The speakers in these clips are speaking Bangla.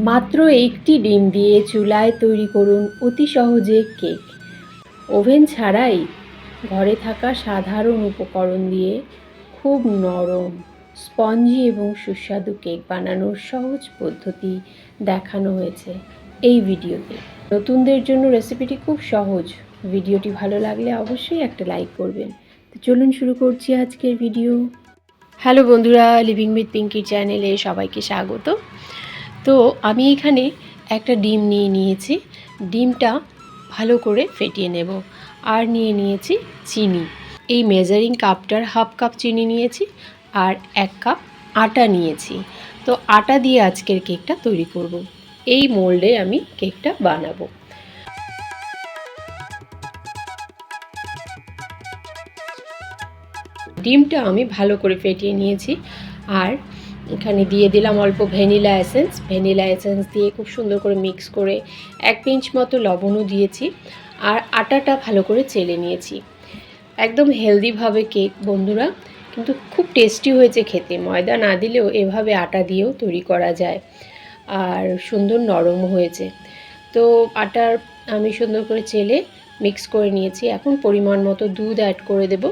মাত্র একটি ডিম দিয়ে চুলায় তৈরি করুন অতি সহজে কেক। ওভেন ছাড়াই ঘরে থাকা সাধারণ উপকরণ দিয়ে খুব নরম, স্পঞ্জি এবং সুস্বাদু কেক বানানোর সহজ পদ্ধতি দেখানো হয়েছে এই ভিডিওতে। নতুনদের জন্য রেসিপিটি খুব সহজ। ভিডিওটি ভালো লাগলে অবশ্যই একটা লাইক করবেন। তো চলুন শুরু করছি আজকের ভিডিও। হ্যালো বন্ধুরা, লিভিং উইথ পিঙ্কি চ্যানেলে সবাইকে স্বাগত। তো আমি এখানে একটা ডিম নিয়েছি। ডিমটা ভালো করে ফেটিয়ে নেব। আর নিয়েছি চিনি। এই মেজারিং কাপটার হাফ কাপ চিনি নিয়েছি আর 1 কাপ আটা নিয়েছি। তো আটা দিয়ে আজকের কেকটা তৈরি করব। এই মোল্ডে আমি কেকটা বানাবো। ডিমটা আমি ভালো করে ফেটিয়ে নিয়েছি আর এখানে দিয়ে দিলাম অল্প ভ্যানিলা এসেন্স দিয়ে খুব সুন্দর করে মিক্স করে 1 পিঞ্চ মতো লবণও দিয়েছি আর আটাটা ভালো করে চেলে নিয়েছি। একদম হেলদিভাবে কেক বন্ধুরা, কিন্তু খুব টেস্টি হয়েছে খেতে। ময়দা না দিলেও এভাবে আটা দিয়েও তৈরি করা যায় আর সুন্দর নরমও হয়েছে। তো আটার আমি সুন্দর করে চেলে মিক্স করে নিয়েছি। এখন পরিমাণ মতো দুধ অ্যাড করে দেব।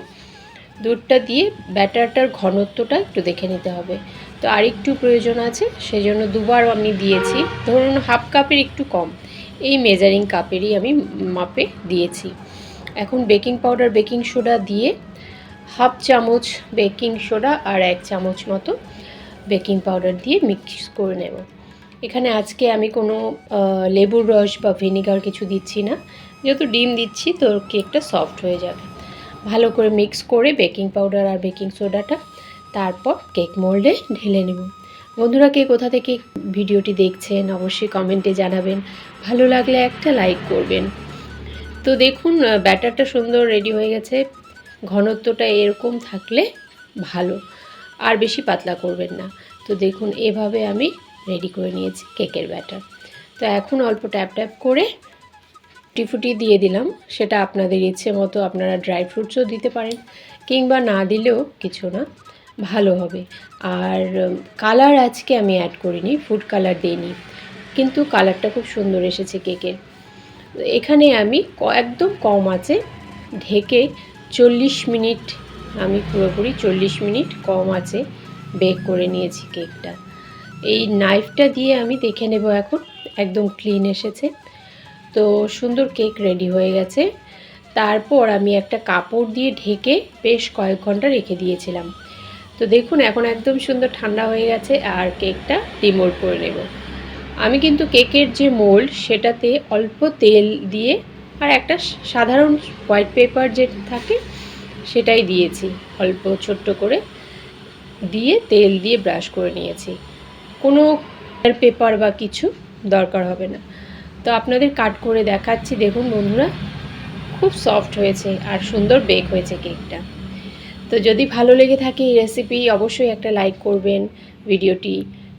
দুধটা দিয়ে ব্যাটারটার ঘনত্বটা একটু দেখে নিতে হবে। তো আর একটু প্রয়োজন আছে, সেজন্য দুবার আমি দিয়েছি। ধরুন হাফ কাপের একটু কম, এই মেজারিং কাপেরই আমি মাপে দিয়েছি। এখন বেকিং পাউডার, বেকিং সোডা দিয়ে হাফ চামচ বেকিং সোডা আর 1 চামচ মতো বেকিং পাউডার দিয়ে মিক্স করে নেব। এখানে আজকে আমি কোনো লেবুর রস বা ভিনেগার কিছু দিচ্ছি না, যেহেতু ডিম দিচ্ছি তো কেকটা সফট হয়ে যাবে। ভালো করে মিক্স করে বেকিং পাউডার আর বেকিং সোডাটা তারপর কেক মোল্ডে ঢেলে নেব। বন্ধুরা, কে কোথা থেকে ভিডিওটি দেখছেন অবশ্যই কমেন্টে জানাবেন। ভালো লাগলে একটা লাইক করবেন। তো দেখুন ব্যাটারটা সুন্দর রেডি হয়ে গেছে। ঘনত্বটা এরকম থাকলে ভালো, আর বেশি পাতলা করবেন না। তো দেখুন এভাবে আমি রেডি করে নিয়েছি কেকের ব্যাটার। তো এখন অল্প ট্যাপ করে ফুটি দিয়ে দিলাম। সেটা আপনাদের ইচ্ছে মতো, আপনারা ড্রাই ফ্রুটসও দিতে পারেন কিংবা না দিলেও কিছু না, ভালো হবে। আর কালার আজকে আমি অ্যাড করিনি, ফুড কালার দিইনি, কিন্তু কালারটা খুব সুন্দর এসেছে কেকের। এখানে আমি একদম কম আঁচে ঢেকে 40 মিনিট, আমি পুরোপুরি 40 মিনিট কম আঁচে বেক করে নিয়েছি কেকটা। এই নাইফটা দিয়ে আমি দেখে নেব এখন একদম ক্লিন এসেছে। তো সুন্দর কেক রেডি হয়ে গেছে। তারপর আমি একটা কাপড় দিয়ে ঢেকে বেশ কয়েক ঘন্টা রেখে দিয়েছিলাম। তো দেখুন এখন একদম সুন্দর ঠান্ডা হয়ে গেছে আর কেকটা ডিমোল্ড করে নেব। আমি কিন্তু কেকের যে মোল্ড সেটাতে অল্প তেল দিয়ে আর একটা সাধারণ হোয়াইট পেপার যে থাকে সেটাই দিয়েছি, অল্প ছোট্ট করে দিয়ে তেল দিয়ে ব্রাশ করে নিয়েছি। কোনো পেপার বা কিছু দরকার হবে না। তো আপনাদের কাট করে দেখাচ্ছি। দেখুন বন্ধুরা, খুব সফট হয়েছে আর সুন্দর বেক হয়েছে কেকটা। তো যদি ভালো লেগে থাকে এই রেসিপি অবশ্যই একটা লাইক করবেন, ভিডিওটি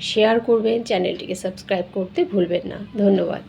শেয়ার করবেন, চ্যানেলটিকে সাবস্ক্রাইব করতে ভুলবেন না। ধন্যবাদ।